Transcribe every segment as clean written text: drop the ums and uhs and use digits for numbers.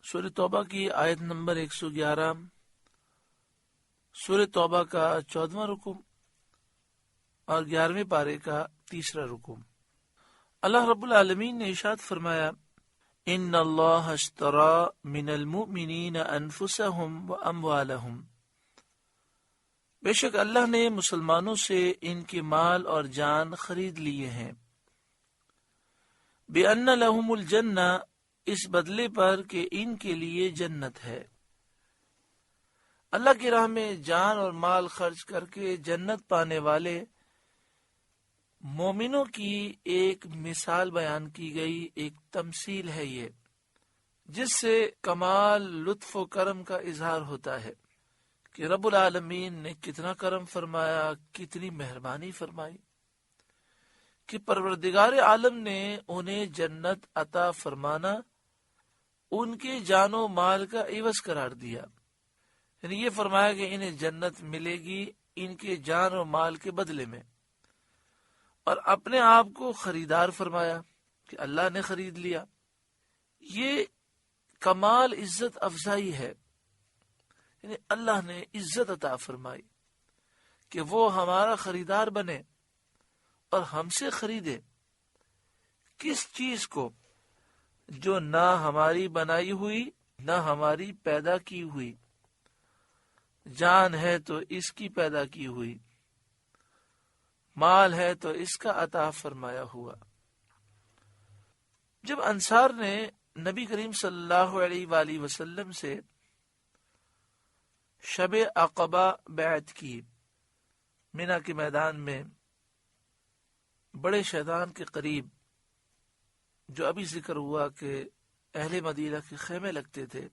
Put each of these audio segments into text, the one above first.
سورہ توبہ کی آیت نمبر 111، سورہ توبہ کا 14واں رکوع اور 11ویں پارے کا 3واں رکوع۔ اللہ رب العالمین نے ارشاد فرمایا، ان اللہ اشترى من المؤمنین انفسهم واموالهم، بے شک اللہ نے مسلمانوں سے ان کے مال اور جان خرید لیے ہیں، بِأَنَّ لَهُمُ الْجَنَّةَ، اس بدلے پر کہ ان کے لیے جنت ہے۔ اللہ کی راہ میں جان اور مال خرچ کر کے جنت پانے والے مومنوں کی ایک مثال بیان کی گئی، ایک تمثیل ہے یہ، جس سے کمال لطف و کرم کا اظہار ہوتا ہے کہ رب العالمین نے کتنا کرم فرمایا، کتنی مہربانی فرمائی کہ پروردگار عالم نے انہیں جنت عطا فرمانا ان کے جان و مال کا عوض قرار دیا، یعنی یہ فرمایا کہ انہیں جنت ملے گی ان کے جان و مال کے بدلے میں، اور اپنے آپ کو خریدار فرمایا کہ اللہ نے خرید لیا۔ یہ کمال عزت افزائی ہے، یعنی اللہ نے عزت عطا فرمائی کہ وہ ہمارا خریدار بنے اور ہم سے خریدے۔ کس چیز کو؟ جو نہ ہماری بنائی ہوئی نہ ہماری پیدا کی ہوئی، جان ہے تو اس کی پیدا کی ہوئی، مال ہے تو اس کا عطا فرمایا ہوا۔ جب انصار نے نبی کریم صلی اللہ علیہ وآلہ وسلم سے شب عقبہ بیعت کی، مینا کے میدان میں بڑے شیطان کے قریب، جو ابھی ذکر ہوا کہ اہل مدینہ کے خیمے لگتے تھے،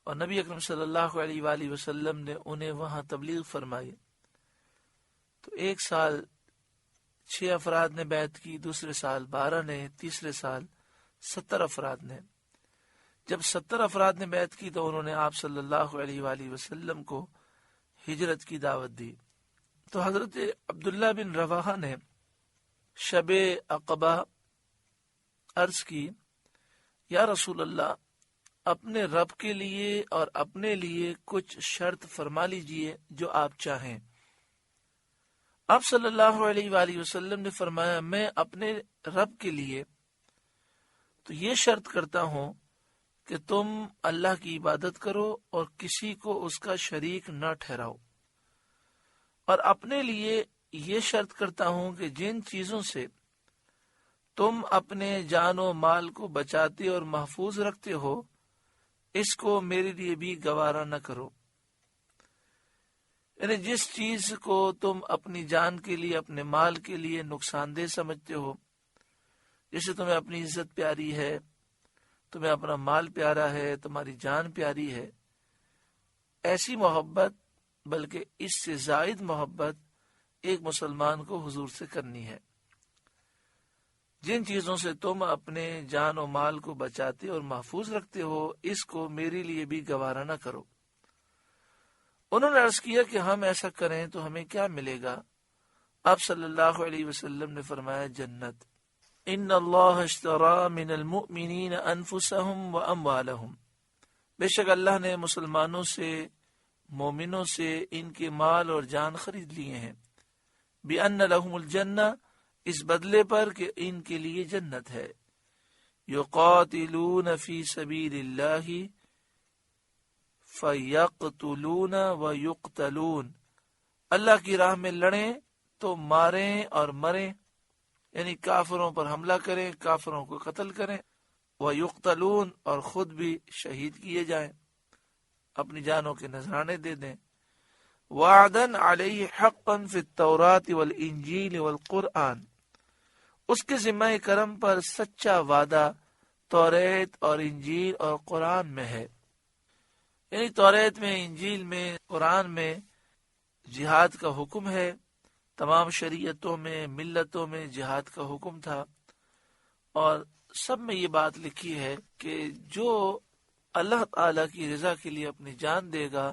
اور نبی اکرم صلی اللہ علیہ وآلہ وسلم نے انہیں وہاں تبلیغ فرمائی، تو ایک سال 6 افراد نے بیعت کی، دوسرے سال 12 نے، تیسرے سال 70 افراد نے۔ جب 70 افراد نے بیعت کی تو انہوں نے آپ صلی اللہ علیہ وآلہ وسلم کو ہجرت کی دعوت دی۔ تو حضرت عبداللہ بن رواحہ نے شب عقبہ عرض کی، یا رسول اللہ، اپنے رب کے لیے اور اپنے لیے کچھ شرط فرما لیجئے جو آپ چاہیں۔ آپ صلی اللہ علیہ وآلہ وسلم نے فرمایا، میں اپنے رب کے لیے تو یہ شرط کرتا ہوں کہ تم اللہ کی عبادت کرو اور کسی کو اس کا شریک نہ ٹھہراؤ، اور اپنے لیے یہ شرط کرتا ہوں کہ جن چیزوں سے تم اپنے جان و مال کو بچاتے اور محفوظ رکھتے ہو، اس کو میرے لیے بھی گوارا نہ کرو، یعنی جس چیز کو تم اپنی جان کے لیے، اپنے مال کے لیے نقصان دہ سمجھتے ہو، جیسے تمہیں اپنی عزت پیاری ہے، تمہیں اپنا مال پیارا ہے، تمہاری جان پیاری ہے، ایسی محبت بلکہ اس سے زائد محبت ایک مسلمان کو حضور سے کرنی ہے۔ جن چیزوں سے تم اپنے جان و مال کو بچاتے اور محفوظ رکھتے ہو، اس کو میرے لیے بھی گوارا نہ کرو۔ انہوں نے عرض کیا کہ ہم ایسا کریں تو ہمیں کیا ملے گا؟ آپ صلی اللہ علیہ وسلم نے فرمایا، جنت۔ ان اللہ اشترى من المؤمنین انفسهم واموالهم، بے شک اللہ نے مسلمانوں سے، مومنوں سے ان کے مال اور جان خرید لیے ہیں، بِأَنَّ لَهُمُ الْجَنَّةَ، اس بدلے پر کہ ان کے لیے جنت ہے، يُقَاتِلُونَ فِي سَبِيلِ اللَّهِ فَيَقْتُلُونَ وَيُقْتَلُونَ، اللہ کی راہ میں لڑیں تو ماریں اور مریں، یعنی کافروں پر حملہ کریں، کافروں کو قتل کریں، وَيُقْتَلُونَ، اور خود بھی شہید کیے جائیں، اپنی جانوں کے نذرانے دے دیں۔ وعدن علیہ حقا فی التوراۃ والانجیل والقرآن، اس کے ذمہ کرم پر سچا وعدہ توریت اور انجیل اور قرآن میں ہے، یعنی توریت میں، انجیل میں، قرآن میں جہاد کا حکم ہے، تمام شریعتوں میں، ملتوں میں جہاد کا حکم تھا، اور سب میں یہ بات لکھی ہے کہ جو اللہ تعالی کی رضا کے لیے اپنی جان دے گا،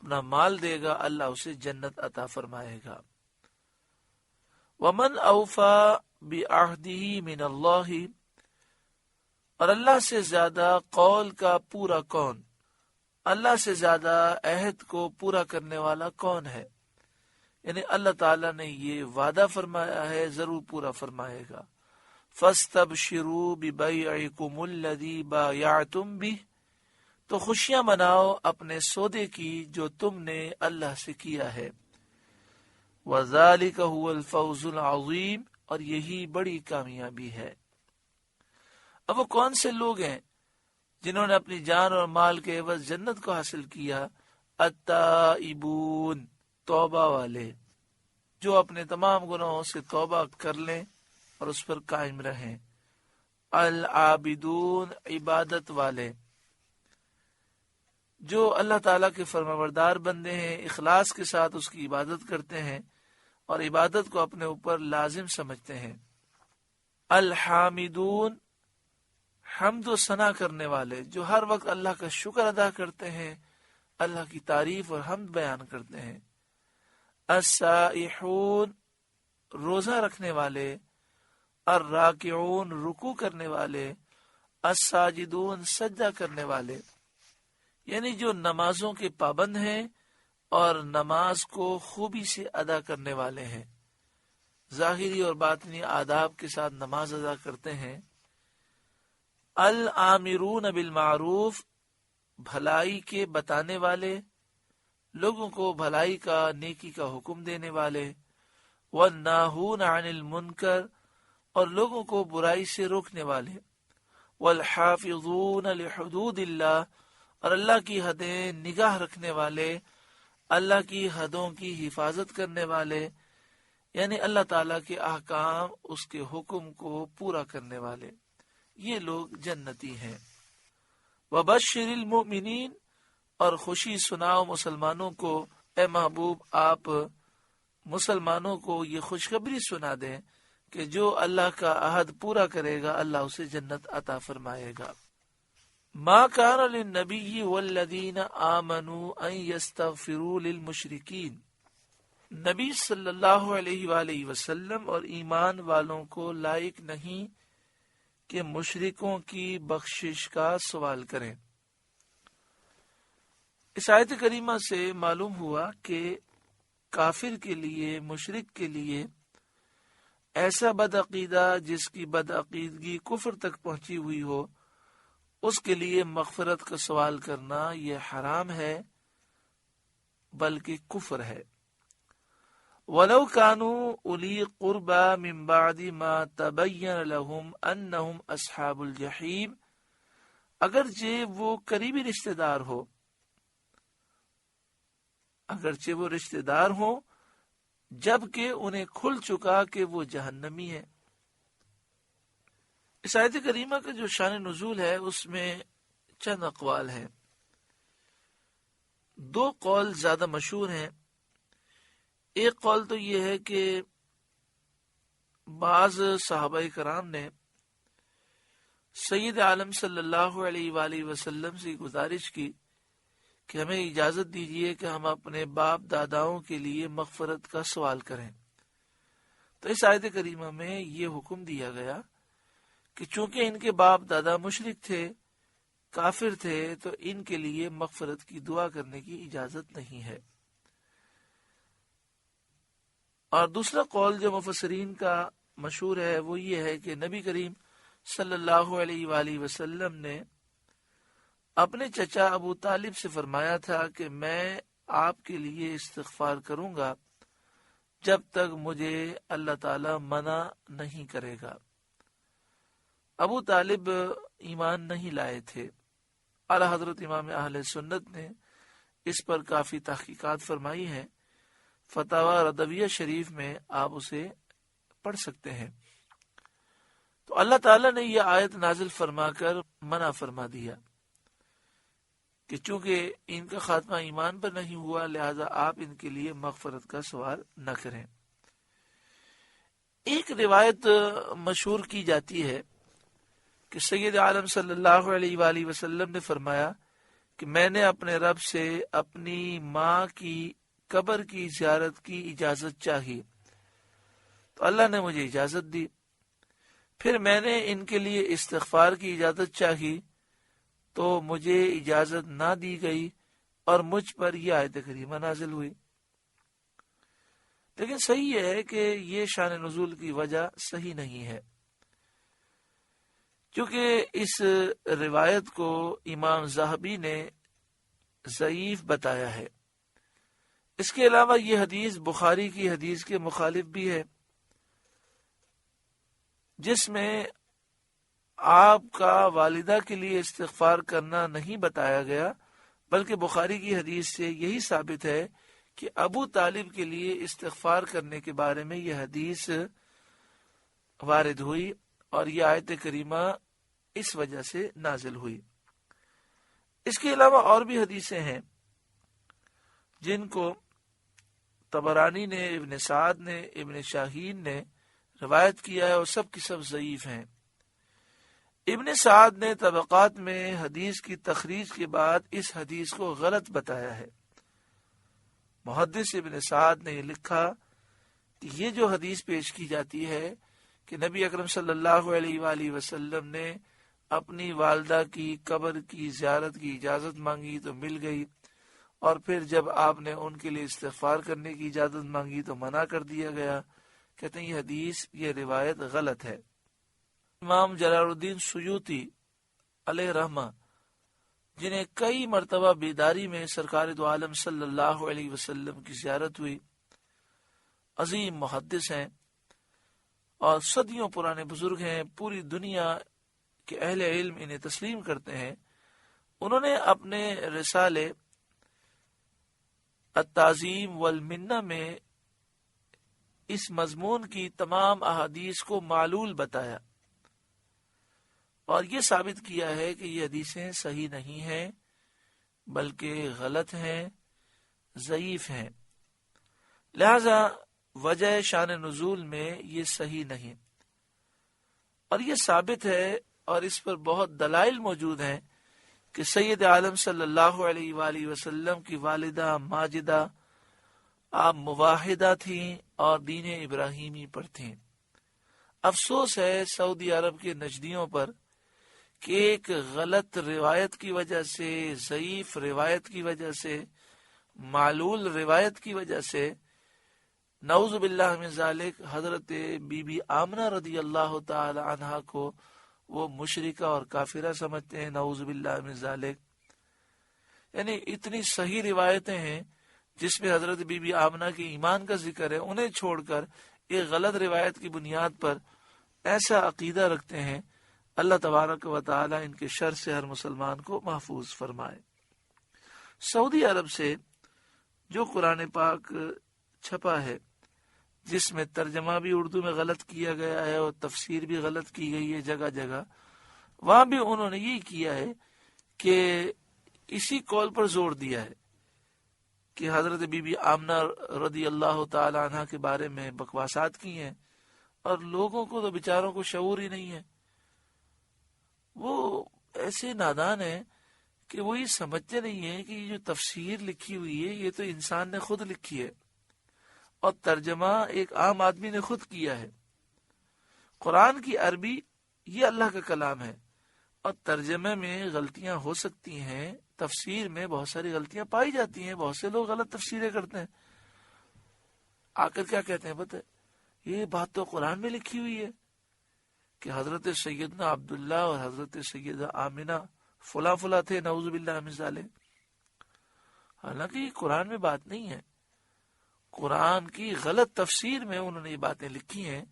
اپنا مال دے گا، اللہ اسے جنت عطا فرمائے گا۔ وَمَنْ أَوْفَى بِعَهْدِهِ مِنَ اللَّهِ، اور اللہ سے زیادہ قول کا پورا کون، اللہ سے زیادہ عہد کو پورا کرنے والا کون ہے؟ یعنی اللہ تعالیٰ نے یہ وعدہ فرمایا ہے، ضرور پورا فرمائے گا۔ فَاسْتَبْشِرُوا بِبَيْعِكُمُ الَّذِي بَایَعْتُمْ بِهِ، تو خوشیاں مناؤ اپنے سودے کی جو تم نے اللہ سے کیا ہے۔ وَذَلِكَ هُوَ الْفَوْزُ الْعَظِيمُ، اور یہی بڑی کامیابی ہے۔ اب وہ کون سے لوگ ہیں جنہوں نے اپنی جان اور مال کے عوض جنت کو حاصل کیا؟ التائبون، توبہ والے، جو اپنے تمام گناہوں سے توبہ کر لیں اور اس پر قائم رہیں۔ العابدون، عبادت والے، جو اللہ تعالیٰ کے فرمانبردار بندے ہیں، اخلاص کے ساتھ اس کی عبادت کرتے ہیں اور عبادت کو اپنے اوپر لازم سمجھتے ہیں۔ الحامدون، حمد و ثنا کرنے والے، جو ہر وقت اللہ کا شکر ادا کرتے ہیں، اللہ کی تعریف اور حمد بیان کرتے ہیں۔ السائحون، روزہ رکھنے والے۔ الراکعون، رکوع کرنے والے۔ الساجدون، سجدہ کرنے والے، یعنی جو نمازوں کے پابند ہیں اور نماز کو خوبی سے ادا کرنے والے ہیں، ظاہری اور باطنی آداب کے ساتھ نماز ادا کرتے ہیں۔ العامرون بالمعروف، بھلائی کے بتانے والے، لوگوں کو بھلائی کا، نیکی کا حکم دینے والے۔ والناہون عن المنکر، اور لوگوں کو برائی سے روکنے والے۔ والحافظون لحدود اللہ، اور اللہ کی حدیں نگاہ رکھنے والے، اللہ کی حدوں کی حفاظت کرنے والے، یعنی اللہ تعالیٰ کے احکام، اس کے حکم کو پورا کرنے والے، یہ لوگ جنتی ہیں۔ وبشر المؤمنین، اور خوشی سناؤ مسلمانوں کو، اے محبوب آپ مسلمانوں کو یہ خوشخبری سنا دیں کہ جو اللہ کا عہد پورا کرے گا اللہ اسے جنت عطا فرمائے گا۔ ما کان للنبی والذین آمنوا ان یستغفروا للمشرکین، نبی صلی اللہ علیہ وآلہ وسلم اور ایمان والوں کو لائق نہیں کہ مشرکوں کی بخشش کا سوال کریں۔ اس آیت کریمہ سے معلوم ہوا کہ کافر کے لیے، مشرک کے لیے، ایسا بدعقیدہ جس کی بدعقیدگی کفر تک پہنچی ہوئی ہو، اس کے لیے مغفرت کا سوال کرنا یہ حرام ہے، بلکہ کفر ہے۔ وَلَوْ كَانُوا أُولِي قُرْبَى مِن بَعْدِ مَا تَبَيَّنَ لَهُمْ أَنَّهُمْ أَصْحَابُ الْجَحِيمِ، اگرچہ وہ قریبی رشتہ دار ہو، اگرچہ وہ رشتہ دار ہوں، جبکہ انہیں کھل چکا کہ وہ جہنمی ہے۔ اس آیت کریمہ کا جو شان نزول ہے اس میں چند اقوال ہیں۔ دو قول زیادہ مشہور ہیں۔ ایک قول تو یہ ہے کہ بعض صحابہ کرام نے سید عالم صلی اللہ علیہ وآلہ وسلم سے گزارش کی کہ ہمیں اجازت دیجیے کہ ہم اپنے باپ داداؤں کے لیے مغفرت کا سوال کریں۔ تو اس آیت کریمہ میں یہ حکم دیا گیا کہ چونکہ ان کے باپ دادا مشرک تھے، کافر تھے، تو ان کے لیے مغفرت کی دعا کرنے کی اجازت نہیں ہے۔ اور دوسرا قول جو مفسرین کا مشہور ہے وہ یہ ہے کہ نبی کریم صلی اللہ علیہ وآلہ وسلم نے اپنے چچا ابو طالب سے فرمایا تھا کہ میں آپ کے لیے استغفار کروں گا جب تک مجھے اللہ تعالی منع نہیں کرے گا۔ ابو طالب ایمان نہیں لائے تھے۔ اعلی حضرت امام اہل سنت نے اس پر کافی تحقیقات فرمائی ہیں، فتاوی ردویہ شریف میں آپ اسے پڑھ سکتے ہیں۔ تو اللہ تعالیٰ نے یہ آیت نازل فرما کر منع فرما دیا کہ چونکہ ان کا خاتمہ ایمان پر نہیں ہوا لہذا آپ ان کے لیے مغفرت کا سوال نہ کریں۔ ایک روایت مشہور کی جاتی ہے کہ سید عالم صلی اللہ علیہ وآلہ وسلم نے فرمایا کہ میں نے اپنے رب سے اپنی ماں کی قبر کی زیارت کی اجازت چاہی تو اللہ نے مجھے اجازت دی۔ پھر میں نے ان کے لیے استغفار کی اجازت چاہی تو مجھے اجازت نہ دی گئی اور مجھ پر یہ آیت کریمہ نازل ہوئی۔ لیکن صحیح ہے کہ یہ شان نزول کی وجہ صحیح نہیں ہے، کیونکہ اس روایت کو امام ذہبی نے ضعیف بتایا ہے۔ اس کے علاوہ یہ حدیث بخاری کی حدیث کے مخالف بھی ہے، جس میں آپ کا والدہ کے لیے استغفار کرنا نہیں بتایا گیا، بلکہ بخاری کی حدیث سے یہی ثابت ہے کہ ابو طالب کے لیے استغفار کرنے کے بارے میں یہ حدیث وارد ہوئی اور یہ آیت کریمہ اس وجہ سے نازل ہوئی۔ اس کے علاوہ اور بھی حدیثیں ہیں جن کو طبرانی نے، ابن سعد نے، ابن شاہین نے روایت کیا ہے اور سب کی سب ضعیف ہیں۔ ابن سعد نے طبقات میں حدیث کی تخریج کے بعد اس حدیث کو غلط بتایا ہے۔ محدث ابن سعد نے یہ لکھا کہ یہ جو حدیث پیش کی جاتی ہے کہ نبی اکرم صلی اللہ علیہ وآلہ وسلم نے اپنی والدہ کی قبر کی زیارت کی اجازت مانگی تو مل گئی، اور پھر جب آپ نے ان کے لیے استغفار کرنے کی اجازت مانگی تو منع کر دیا گیا، کہتے ہیں یہ حدیث، یہ روایت غلط ہے۔ امام جلال الدین سیوطی علیہ رحمہ، جنہیں کئی مرتبہ بیداری میں سرکار دو عالم صلی اللہ علیہ وسلم کی زیارت ہوئی، عظیم محدث ہیں اور صدیوں پرانے بزرگ ہیں، پوری دنیا کے اہل علم انہیں تسلیم کرتے ہیں۔ انہوں نے اپنے رسالے التعظیم والمنہ میں اس مضمون کی تمام احادیث کو معلول بتایا اور یہ ثابت کیا ہے کہ یہ حدیثیں صحیح نہیں ہیں بلکہ غلط ہیں، ضعیف ہیں، لہذا وجہ شان نزول میں یہ صحیح نہیں، اور یہ ثابت ہے اور اس پر بہت دلائل موجود ہیں کہ سید عالم صلی اللہ علیہ وآلہ وسلم کی والدہ ماجدہ آپ مواحدہ تھیں اور دین ابراہیمی پر تھیں۔ افسوس ہے سعودی عرب کے نجدیوں پر کہ ایک غلط روایت کی وجہ سے، ضعیف روایت کی وجہ سے، معلول روایت کی وجہ سے، نعوذ باللہ من ذالک، حضرت بی بی آمنہ رضی اللہ تعالی عنہا کو وہ مشرکہ اور کافرہ سمجھتے ہیں، نعوذ باللہ من ذالک۔ یعنی اتنی صحیح روایتیں ہیں جس میں حضرت بی بی آمنہ کے ایمان کا ذکر ہے، انہیں چھوڑ کر ایک غلط روایت کی بنیاد پر ایسا عقیدہ رکھتے ہیں۔ اللہ تبارک و تعالی ان کے شر سے ہر مسلمان کو محفوظ فرمائے۔ سعودی عرب سے جو قرآن پاک چھپا ہے، جس میں ترجمہ بھی اردو میں غلط کیا گیا ہے اور تفسیر بھی غلط کی گئی ہے جگہ جگہ، وہاں بھی انہوں نے یہی کیا ہے کہ اسی قول پر زور دیا ہے کہ حضرت بی بی آمنہ رضی اللہ تعالی عنہ کے بارے میں بکواسات کی ہیں، اور لوگوں کو تو بیچاروں کو شعور ہی نہیں ہے۔ وہ ایسے نادان ہیں کہ وہ یہ سمجھتے نہیں ہیں کہ یہ جو تفسیر لکھی ہوئی ہے یہ تو انسان نے خود لکھی ہے اور ترجمہ ایک عام آدمی نے خود کیا ہے۔ قرآن کی عربی یہ اللہ کا کلام ہے اور ترجمے میں غلطیاں ہو سکتی ہیں، تفسیر میں بہت ساری غلطیاں پائی جاتی ہیں، بہت سے لوگ غلط تفسیریں کرتے ہیں۔ آ کر کیا کہتے ہیں پتہ ہے، یہ بات تو قرآن میں لکھی ہوئی ہے کہ حضرت سیدنا عبداللہ اور حضرت سیدہ آمنہ فلاں فلاں تھے، نعوذ باللہ من ذالک۔ حالانکہ یہ قرآن میں بات نہیں ہے، قرآن کی غلط تفسیر میں انہوں نے یہ باتیں لکھی ہیں۔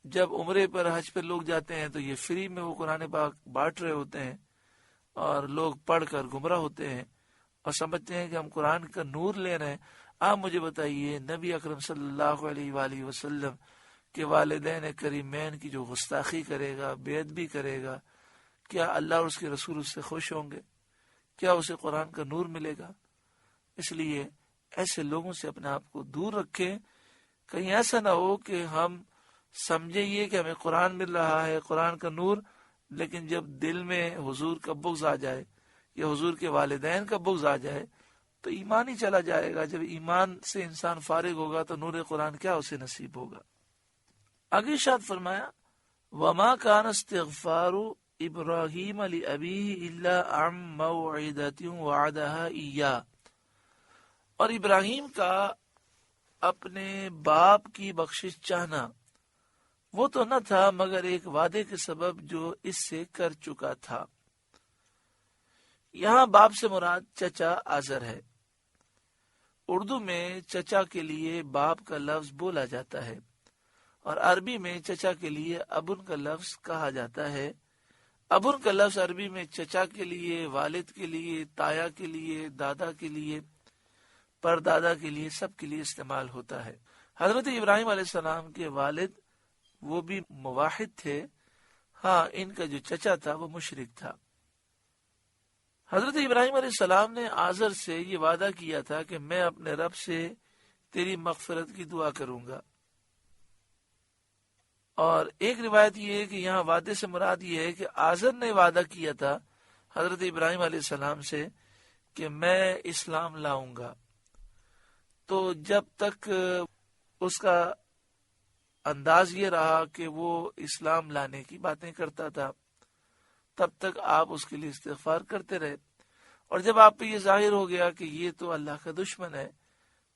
جب عمرے پر حج پر لوگ جاتے ہیں تو یہ فری میں وہ قرآن پاک بانٹ رہے ہوتے ہیں اور لوگ پڑھ کر گمراہ ہوتے ہیں اور سمجھتے ہیں کہ ہم قرآن کا نور لے رہے ہیں۔ آپ مجھے بتائیے، نبی اکرم صلی اللہ علیہ وآلہ وسلم کے والدین کریمین کی جو گستاخی کرے گا، بے ادبی کرے گا، کیا اللہ اور اس کے رسول اس سے خوش ہوں گے؟ کیا اسے قرآن کا نور ملے گا؟ اس لیے ایسے لوگوں سے اپنے آپ کو دور رکھیں، کہیں ایسا نہ ہو کہ ہم سمجھیں یہ کہ ہمیں قرآن مل رہا ہے، قرآن کا نور، لیکن جب دل میں حضور کا بغض آ جائے یا حضور کے والدین کا بغض آ جائے تو ایمان ہی چلا جائے گا۔ جب ایمان سے انسان فارغ ہوگا تو نور قرآن کیا اسے نصیب ہوگا؟ آگے ارشاد فرمایا وما كان استغفار ابراہیم لأبیہ الا عن موعدۃ وعدہا ایاہ، اور ابراہیم کا اپنے باپ کی بخشش چاہنا وہ تو نہ تھا مگر ایک وعدے کے سبب جو اس سے کر چکا تھا۔ یہاں باپ سے مراد چچا آزر ہے۔ اردو میں چچا کے لیے باپ کا لفظ بولا جاتا ہے اور عربی میں چچا کے لیے ابن کا لفظ کہا جاتا ہے۔ ابن کا لفظ عربی میں چچا کے لیے، والد کے لیے، تایا کے لیے، دادا کے لیے، پردادا کے لیے، سب کے لیے استعمال ہوتا ہے۔ حضرت ابراہیم علیہ السلام کے والد وہ بھی موحد تھے، ہاں ان کا جو چچا تھا وہ مشرک تھا۔ حضرت ابراہیم علیہ السلام نے آزر سے یہ وعدہ کیا تھا کہ میں اپنے رب سے تیری مغفرت کی دعا کروں گا، اور ایک روایت یہ ہے کہ یہاں وعدے سے مراد یہ ہے کہ آزر نے وعدہ کیا تھا حضرت ابراہیم علیہ السلام سے کہ میں اسلام لاؤں گا، تو جب تک اس کا انداز یہ رہا کہ وہ اسلام لانے کی باتیں کرتا تھا تب تک آپ اس کے لیے استغفار کرتے رہے، اور جب آپ پہ یہ ظاہر ہو گیا کہ یہ تو اللہ کا دشمن ہے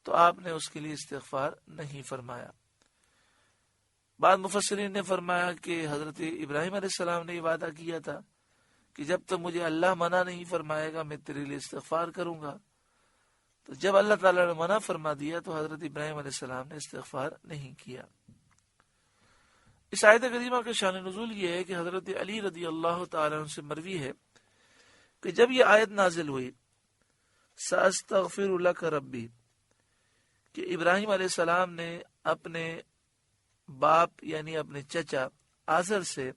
تو آپ نے اس کے لیے استغفار نہیں فرمایا۔ بعض مفسرین نے فرمایا کہ حضرت ابراہیم علیہ السلام نے یہ وعدہ کیا تھا کہ جب تک مجھے اللہ منع نہیں فرمائے گا میں تیرے لیے استغفار کروں گا، تو جب اللہ تعالیٰ نے منع فرما دیا تو حضرت ابراہیم علیہ السلام نے استغفار نہیں کیا۔ اس آیت کریمہ کا شان نزول یہ ہے کہ حضرت علی رضی اللہ تعالیٰ عنہ سے مروی ہے کہ جب یہ آیت نازل ہوئی سأستغفر لک ربی، کہ ابراہیم علیہ السلام نے اپنے باپ یعنی اپنے چچا آزر سے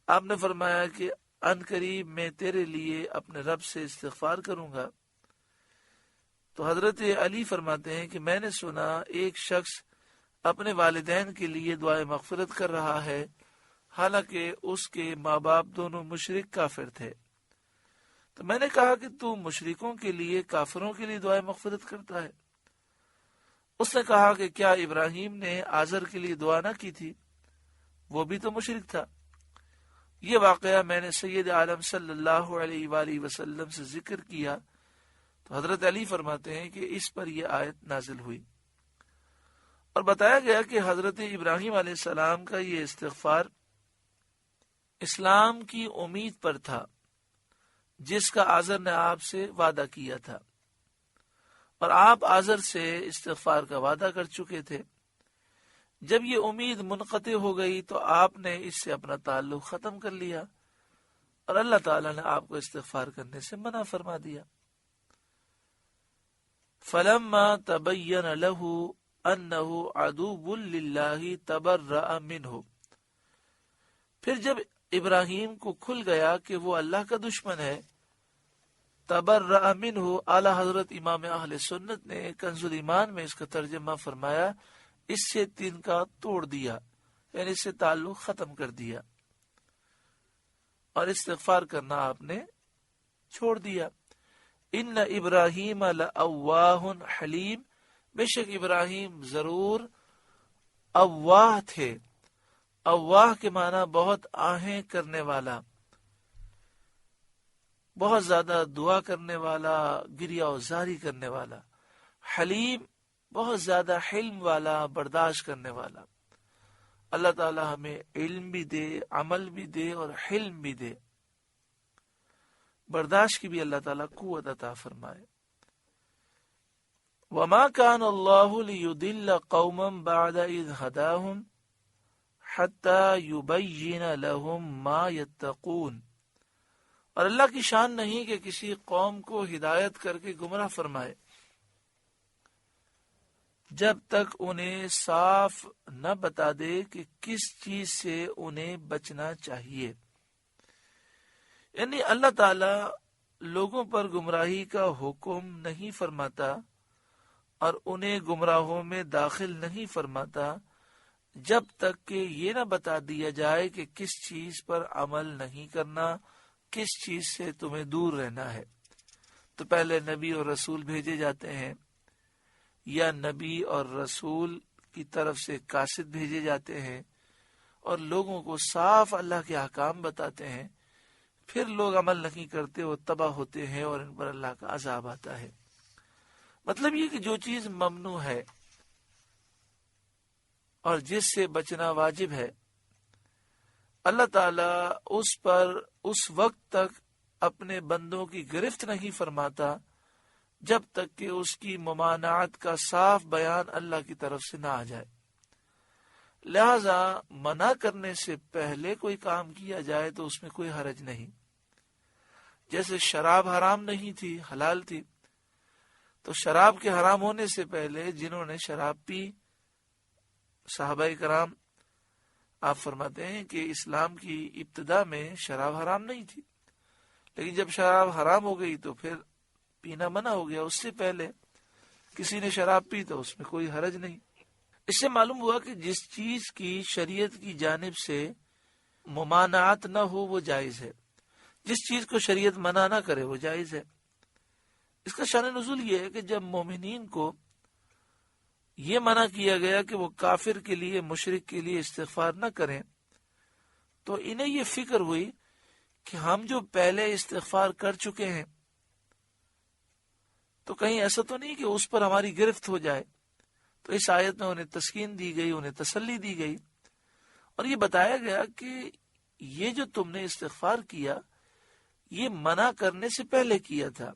آپ نے فرمایا کہ ان قریب میں تیرے لیے اپنے رب سے استغفار کروں گا، تو حضرت علی فرماتے ہیں کہ میں نے سنا ایک شخص اپنے والدین کے لیے دعائے مغفرت کر رہا ہے حالانکہ اس کے ماں باپ دونوں مشرک کافر تھے، تو میں نے کہا کہ تو مشرکوں کے لیے، کافروں کے لیے دعائے مغفرت کرتا ہے؟ اس نے کہا کہ کیا ابراہیم نے آزر کے لیے دعا نہ کی تھی؟ وہ بھی تو مشرک تھا۔ یہ واقعہ میں نے سید عالم صلی اللہ علیہ وآلہ وسلم سے ذکر کیا تو حضرت علی فرماتے ہیں کہ اس پر یہ آیت نازل ہوئی، اور بتایا گیا کہ حضرت ابراہیم علیہ السلام کا یہ استغفار اسلام کی امید پر تھا جس کا آزر نے آپ سے وعدہ کیا تھا، اور آپ آزر سے استغفار کا وعدہ کر چکے تھے۔ جب یہ امید منقطع ہو گئی تو آپ نے اس سے اپنا تعلق ختم کر لیا اور اللہ تعالیٰ نے آپ کو استغفار کرنے سے منع فرما دیا۔ فلما تبین له انه عدو للہ تبرأ منہ، پھر جب ابراہیم کو کھل گیا کہ وہ اللہ کا دشمن ہے، تبرأ منہ، اعلی حضرت امام اہل سنت نے کنز الایمان میں اس کا ترجمہ فرمایا اس سے تین کا توڑ دیا، یعنی اس سے تعلق ختم کر دیا اور استغفار کرنا آپ نے چھوڑ دیا۔ ان ابراہیم لأواہ حلیم، بے شک ابراہیم ضرور اواہ تھے۔ اواہ کے معنی بہت آہیں کرنے والا، بہت زیادہ دعا کرنے والا، گریہ و زاری کرنے والا۔ حلیم بہت زیادہ حلم والا، برداشت کرنے والا۔ اللہ تعالی ہمیں علم بھی دے، عمل بھی دے اور حلم بھی دے، برداشت کی بھی اللہ تعالیٰ قوت عطا فرمائے۔ وما كان الله ليضل قوما بعد إذ هداهم حتى يبين لهم ما يتقون، اور اللہ کی شان نہیں کہ کسی قوم کو ہدایت کر کے گمراہ فرمائے جب تک انہیں صاف نہ بتا دے کہ کس چیز سے انہیں بچنا چاہیے۔ یعنی اللہ تعالی لوگوں پر گمراہی کا حکم نہیں فرماتا اور انہیں گمراہوں میں داخل نہیں فرماتا جب تک کہ یہ نہ بتا دیا جائے کہ کس چیز پر عمل نہیں کرنا، کس چیز سے تمہیں دور رہنا ہے۔ تو پہلے نبی اور رسول بھیجے جاتے ہیں، یا نبی اور رسول کی طرف سے قاصد بھیجے جاتے ہیں، اور لوگوں کو صاف اللہ کے احکام بتاتے ہیں، پھر لوگ عمل نہیں کرتے، وہ تباہ ہوتے ہیں اور ان پر اللہ کا عذاب آتا ہے۔ مطلب یہ کہ جو چیز ممنوع ہے اور جس سے بچنا واجب ہے، اللہ تعالیٰ اس پر اس وقت تک اپنے بندوں کی گرفت نہیں فرماتا جب تک کہ اس کی ممانعت کا صاف بیان اللہ کی طرف سے نہ آ جائے۔ لہذا منع کرنے سے پہلے کوئی کام کیا جائے تو اس میں کوئی حرج نہیں۔ جیسے شراب حرام نہیں تھی، حلال تھی، تو شراب کے حرام ہونے سے پہلے جنہوں نے شراب پی، صحابہ کرام، آپ فرماتے ہیں کہ اسلام کی ابتدا میں شراب حرام نہیں تھی، لیکن جب شراب حرام ہو گئی تو پھر پینا منع ہو گیا۔ اس سے پہلے کسی نے شراب پی تو اس میں کوئی حرج نہیں۔ اس سے معلوم ہوا کہ جس چیز کی شریعت کی جانب سے ممانعت نہ ہو وہ جائز ہے، جس چیز کو شریعت منع نہ کرے وہ جائز ہے۔ اس کا شان نزول یہ ہے کہ جب مومنین کو یہ منع کیا گیا کہ وہ کافر کے لیے، مشرک کے لیے استغفار نہ کریں، تو انہیں یہ فکر ہوئی کہ ہم جو پہلے استغفار کر چکے ہیں تو کہیں ایسا تو نہیں کہ اس پر ہماری گرفت ہو جائے۔ تو اس آیت میں انہیں تسکین دی گئی، انہیں تسلی دی گئی اور یہ بتایا گیا کہ یہ جو تم نے استغفار کیا یہ منع کرنے سے پہلے کیا تھا،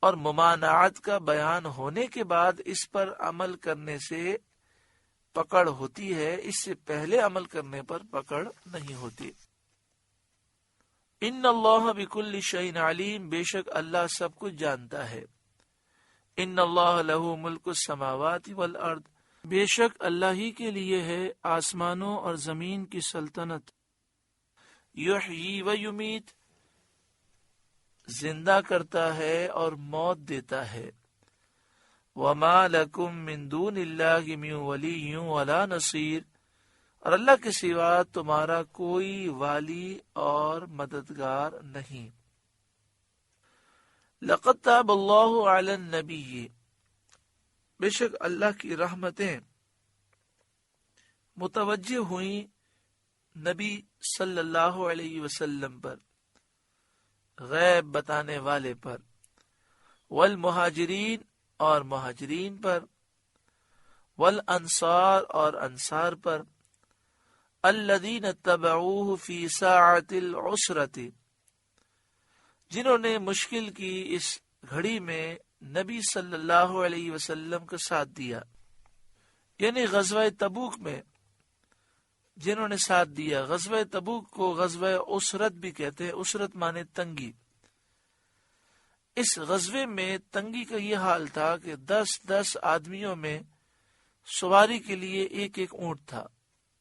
اور ممانعت کا بیان ہونے کے بعد اس پر عمل کرنے سے پکڑ ہوتی ہے، اس سے پہلے عمل کرنے پر پکڑ نہیں ہوتی۔ ان اللہ بکل شیء علیم، بے شک اللہ سب کچھ جانتا ہے۔ ان اللہ لہ ملک السماوات والارض، بے شک اللہ ہی کے لیے ہے آسمانوں اور زمین کی سلطنت۔ یحیی و یمیت، زندہ کرتا ہے اور موت دیتا ہے۔ وما لکم من دون اللہ من ولی ولا نصیر، اور اللہ کے سوا تمہارا کوئی والی اور مددگار نہیں۔ لقد تاب اللہ علی النبی، بے شک اللہ کی رحمتیں متوجہ ہوئیں نبی صلی اللہ علیہ وسلم پر، غیب بتانے والے پر، والمہاجرین اور مہاجرین پر، والانصار اور انصار پر، الذین اتبعوہ فی ساعۃ العسرۃ، جنہوں نے مشکل کی اس گھڑی میں نبی صلی اللہ علیہ وسلم کا ساتھ دیا، یعنی غزوہ تبوک میں جنہوں نے ساتھ دیا۔ غزوہ تبوک کو غزوہ عسرت بھی کہتے ہیں، عسرت مانے تنگی۔ اس غزوے میں تنگی کا یہ حال تھا کہ 10 آدمیوں میں سواری کے لیے ایک اونٹ تھا،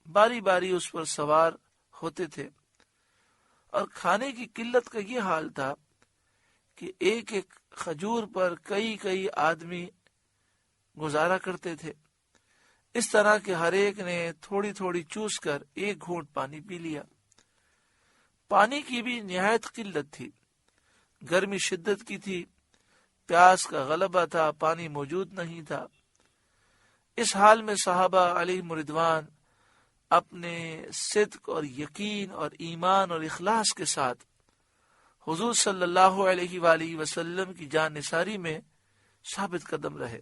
باری باری اس پر سوار ہوتے تھے، اور کھانے کی قلت کا یہ حال تھا کہ ایک کھجور پر کئی آدمی گزارا کرتے تھے، اس طرح کہ ہر ایک نے تھوڑی تھوڑی چوس کر ایک گھونٹ پانی پی لیا۔ پانی کی بھی نہایت قلت تھی، گرمی شدت کی تھی، پیاس کا غلبہ تھا، پانی موجود نہیں تھا۔ اس حال میں صحابہ علیہم رضوان اپنے صدق اور یقین اور ایمان اور اخلاص کے ساتھ حضور صلی اللہ علیہ وآلہ وسلم کی جان نثاری میں ثابت قدم رہے۔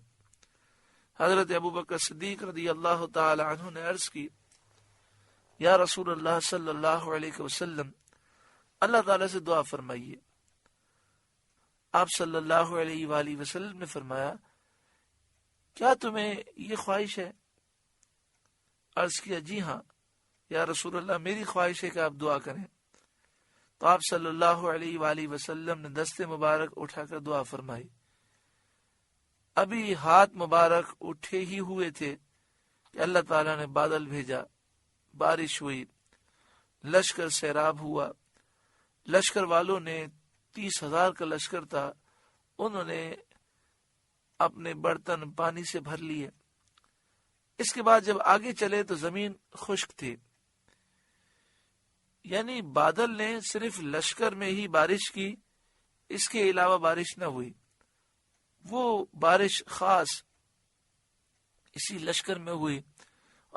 حضرت ابوبکر صدیق رضی اللہ تعالی عنہ نے عرض کی، یا رسول اللہ صلی اللہ علیہ وسلم، اللہ تعالی سے دعا فرمائیے۔ آپ صلی اللہ علیہ وآلہ وسلم نے فرمایا، کیا تمہیں یہ خواہش ہے؟ عرض کیا، جی ہاں یا رسول اللہ، میری خواہش ہے کہ آپ دعا کریں۔ تو آپ صلی اللہ علیہ وآلہ وسلم نے دست مبارک اٹھا کر دعا فرمائی۔ ابھی ہاتھ مبارک اٹھے ہی ہوئے تھے کہ اللہ تعالیٰ نے بادل بھیجا، بارش ہوئی، لشکر سیراب ہوا۔ لشکر والوں نے 30,000 کا لشکر تھا، انہوں نے اپنے برتن پانی سے بھر لیے۔ اس کے بعد جب آگے چلے تو زمین خشک تھی، یعنی بادل نے صرف لشکر میں ہی بارش کی، اس کے علاوہ بارش نہ ہوئی۔ وہ بارش خاص اسی لشکر میں ہوئی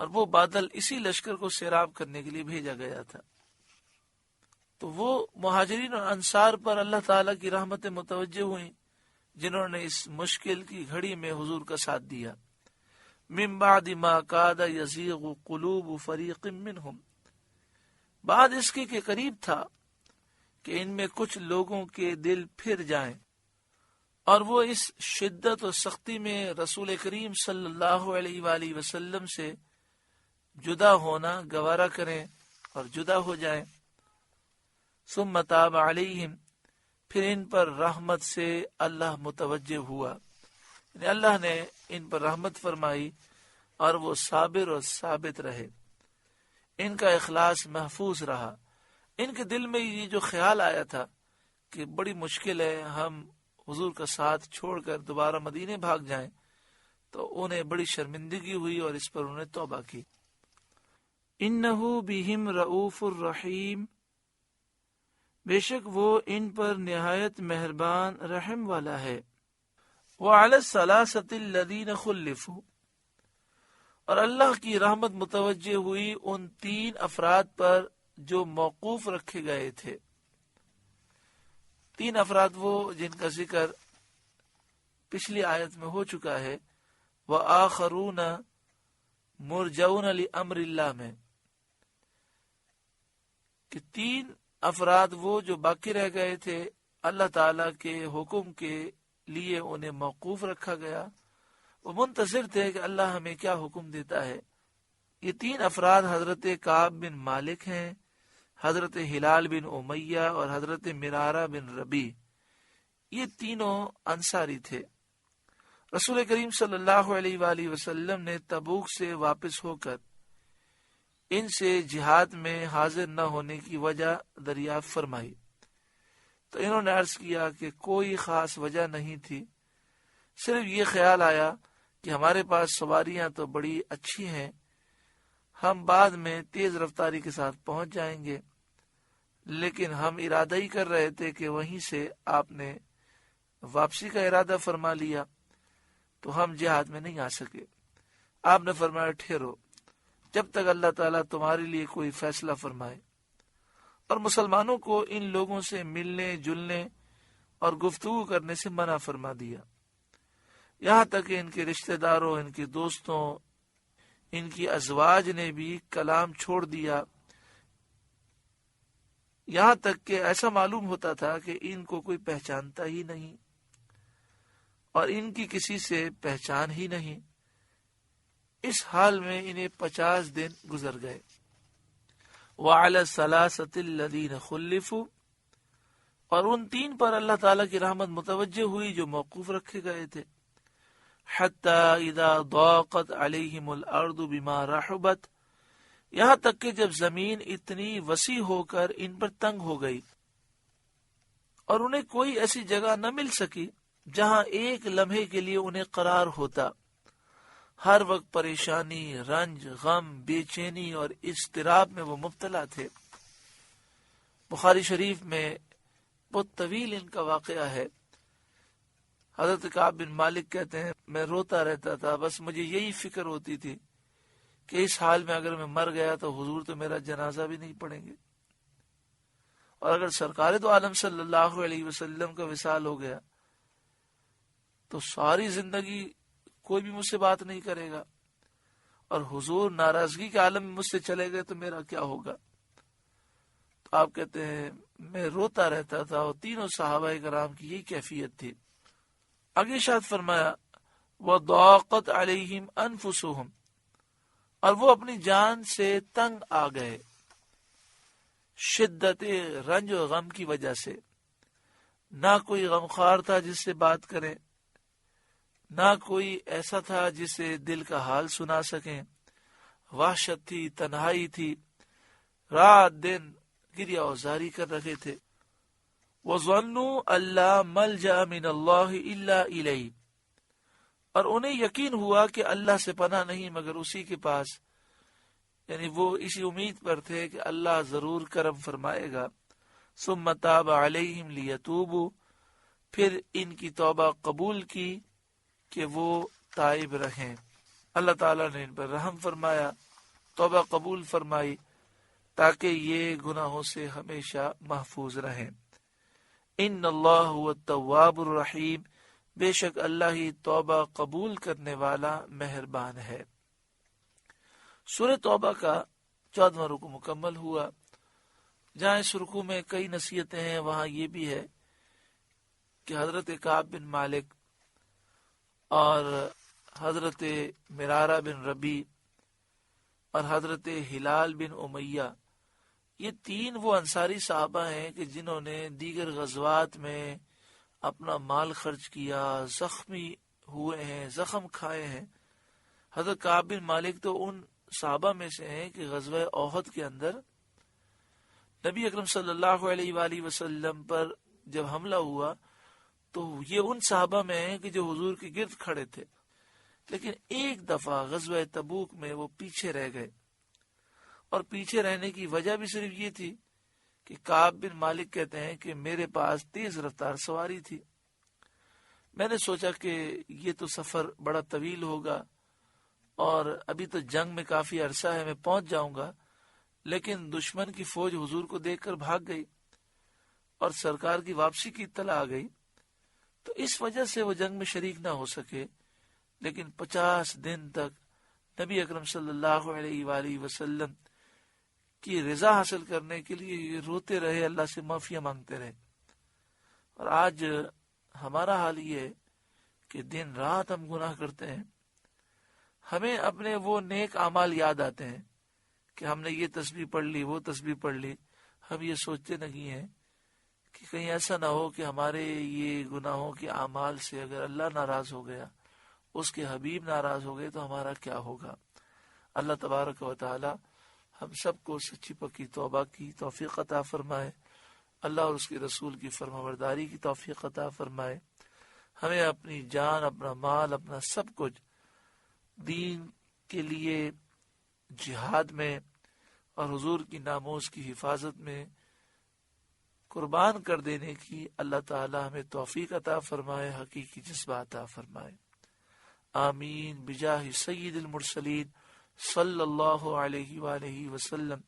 اور وہ بادل اسی لشکر کو سیراب کرنے کے لیے بھیجا گیا تھا۔ تو وہ مہاجرین اور انصار پر اللہ تعالیٰ کی رحمتیں متوجہ ہوئیں جنہوں نے اس مشکل کی گھڑی میں حضور کا ساتھ دیا۔ من بعد ما کاد یزیغ قلوب فریق منہم، بعد اس کے کہ قریب تھا کہ ان میں کچھ لوگوں کے دل پھر جائیں اور وہ اس شدت و سختی میں رسول کریم صلی اللہ علیہ وآلہ وسلم سے جدا ہونا گوارا کریں اور جدا ہو جائیں۔ ثم تاب علیہم، پھر ان پر رحمت سے اللہ متوجہ ہوا، یعنی اللہ نے ان پر رحمت فرمائی اور وہ صابر اور ثابت رہے، ان کا اخلاص محفوظ رہا۔ ان کے دل میں یہ جو خیال آیا تھا کہ بڑی مشکل ہے ہم حضور کا ساتھ چھوڑ کر دوبارہ مدینے بھاگ جائیں، تو انہیں بڑی شرمندگی ہوئی اور اس پر انہوں نے توبہ کی۔ انہو بہم رؤوف الرحیم، بے شک وہ ان پر نہایت مہربان رحم والا ہے۔ وعلی الثلاثۃ الذین خلفوا، اور اللہ کی رحمت متوجہ ہوئی ان 3 افراد پر جو موقوف رکھے گئے تھے۔ 3 افراد وہ جن کا ذکر پچھلی آیت میں ہو چکا ہے، وآخرون مرجون لامر اللہ میں، کہ 3 افراد وہ جو باقی رہ گئے تھے اللہ تعالیٰ کے حکم کے لیے انہیں موقوف رکھا گیا، وہ منتظر تھے کہ اللہ ہمیں کیا حکم دیتا ہے۔ یہ 3 افراد حضرت کعب بن مالک ہیں، حضرت ہلال بن امیہ اور حضرت مرارہ بن ربیع۔ یہ تینوں انصاری تھے۔ رسول کریم صلی اللہ علیہ وآلہ وسلم نے تبوک سے واپس ہو کر ان سے جہاد میں حاضر نہ ہونے کی وجہ دریافت فرمائی، تو انہوں نے عرض کیا کہ کوئی خاص وجہ نہیں تھی، صرف یہ خیال آیا کہ ہمارے پاس سواریاں تو بڑی اچھی ہیں، ہم بعد میں تیز رفتاری کے ساتھ پہنچ جائیں گے، لیکن ہم ارادہ ہی کر رہے تھے کہ وہیں سے آپ نے واپسی کا ارادہ فرما لیا، تو ہم جہاد میں نہیں آ سکے۔ آپ نے فرمایا ٹھہرو جب تک اللہ تعالیٰ تمہارے لیے کوئی فیصلہ فرمائے، اور مسلمانوں کو ان لوگوں سے ملنے جلنے اور گفتگو کرنے سے منع فرما دیا، یہاں تک کہ ان کے رشتہ داروں، ان کے دوستوں، ان کی ازواج نے بھی کلام چھوڑ دیا، یہاں تک کہ ایسا معلوم ہوتا تھا کہ ان کو کوئی پہچانتا ہی نہیں اور ان کی کسی سے پہچان ہی نہیں۔ اس حال میں انہیں 50 دن گزر گئے۔ وعلی الثلاثۃ الذین خلفوا، اور ان 3 پر اللہ تعالیٰ کی رحمت متوجہ ہوئی جو موقوف رکھے گئے تھے۔ حتی اذا ضاقت علیہم الارض بما رحبت، یہاں تک کہ جب زمین اتنی وسیع ہو کر ان پر تنگ ہو گئی اور انہیں کوئی ایسی جگہ نہ مل سکی جہاں ایک لمحے کے لیے انہیں قرار ہوتا، ہر وقت پریشانی، رنج، غم، بے چینی اور اضطراب میں وہ مبتلا تھے۔ بخاری شریف میں بہت طویل ان کا واقعہ ہے۔ حضرت کعب بن مالک کہتے ہیں میں روتا رہتا تھا، بس مجھے یہی فکر ہوتی تھی کہ اس حال میں اگر میں مر گیا تو حضور تو میرا جنازہ بھی نہیں پڑھیں گے، اور اگر سرکار دو عالم صلی اللہ علیہ وسلم کا وصال ہو گیا تو ساری زندگی کوئی بھی مجھ سے بات نہیں کرے گا، اور حضور ناراضگی کے عالم میں مجھ سے چلے گئے تو میرا کیا ہوگا۔ تو آپ کہتے ہیں میں روتا رہتا تھا، اور تینوں صحابہ کرام کی یہی کیفیت تھی۔ آگے ارشاد فرمایا وَضَاقَتْ عَلَيْهِمْ أَنفُسُهُمْ، اور وہ اپنی جان سے تنگ آ گئے، شدت رنج و غم کی وجہ سے۔ نہ کوئی غمخوار تھا جس سے بات کریں، نہ کوئی ایسا تھا جسے دل کا حال سنا سکیں، وحشت تھی، تنہائی تھی، رات دن گریہ وزاری کر رکھے تھے۔ وَظَنُّوا أَلَّا مَلْجَأَ مِنَ اللَّهِ إِلَّا إِلَيْهِ، اور انہیں یقین ہوا کہ اللہ سے پناہ نہیں مگر اسی کے پاس، یعنی وہ اسی امید پر تھے کہ اللہ ضرور کرم فرمائے گا۔ ثُمَّ تَابَ عَلَيْهِمْ لِيَتُوبُوا، پھر ان کی توبہ قبول کی کہ وہ تائب رہیں۔ اللہ تعالیٰ نے ان پر رحم فرمایا توبہ قبول فرمائی تاکہ یہ گناہوں سے ہمیشہ محفوظ رہیں۔ ان اللہ هو التواب الرحیم، بے شک اللہ ہی توبہ قبول کرنے والا مہربان ہے۔ سورہ توبہ کا 14واں رکوع مکمل ہوا۔ جہاں اس رکوع میں کئی نصیحتیں ہیں، وہاں یہ بھی ہے کہ حضرت کعب بن مالک اور حضرت مرارہ بن ربی اور حضرت ہلال بن امیہ، یہ تین وہ انصاری صحابہ ہیں کہ جنہوں نے دیگر غزوات میں اپنا مال خرچ کیا، زخمی ہوئے ہیں، زخم کھائے ہیں۔ حضرت کعب بن مالک تو ان صحابہ میں سے ہیں کہ غزوہ احد کے اندر نبی اکرم صلی اللہ علیہ وآلہ وسلم پر جب حملہ ہوا تو یہ ان صحابہ میں ہیں کہ جو حضور کے گرد کھڑے تھے، لیکن ایک دفعہ غزوہ تبوک میں وہ پیچھے رہ گئے، اور پیچھے رہنے کی وجہ بھی صرف یہ تھی کہ کعب بن مالک کہتے ہیں کہ میرے پاس تیز رفتار سواری تھی، میں نے سوچا کہ یہ تو سفر بڑا طویل ہوگا اور ابھی تو جنگ میں کافی عرصہ ہے، میں پہنچ جاؤں گا، لیکن دشمن کی فوج حضور کو دیکھ کر بھاگ گئی اور سرکار کی واپسی کی اطلاع آ گئی، تو اس وجہ سے وہ جنگ میں شریک نہ ہو سکے۔ لیکن 50 دن تک نبی اکرم صلی اللہ علیہ وآلہ وسلم کی رضا حاصل کرنے کے لیے یہ روتے رہے، اللہ سے معافیاں مانگتے رہے۔ اور آج ہمارا حال یہ ہے کہ دن رات ہم گناہ کرتے ہیں، ہمیں اپنے وہ نیک اعمال یاد آتے ہیں کہ ہم نے یہ تسبیح پڑھ لی، وہ تسبیح پڑھ لی، ہم یہ سوچتے نہیں ہیں کہ کہیں ایسا نہ ہو کہ ہمارے یہ گناہوں کے اعمال سے اگر اللہ ناراض ہو گیا، اس کے حبیب ناراض ہو گئے تو ہمارا کیا ہوگا۔ اللہ تبارک و تعالی ہم سب کو سچی پکی توبہ کی توفیق عطا فرمائے، اللہ اور اس کے رسول کی فرمانبرداری کی توفیق عطا فرمائے، ہمیں اپنی جان، اپنا مال، اپنا سب کچھ دین کے لیے جہاد میں اور حضور کی ناموس کی حفاظت میں قربان کر دینے کی اللہ تعالی ہمیں توفیق عطا فرمائے، حقیقی جذبہ عطا فرمائے۔ آمین بجاہ سید المرسلین صلی اللہ علیہ وآلہ وسلم۔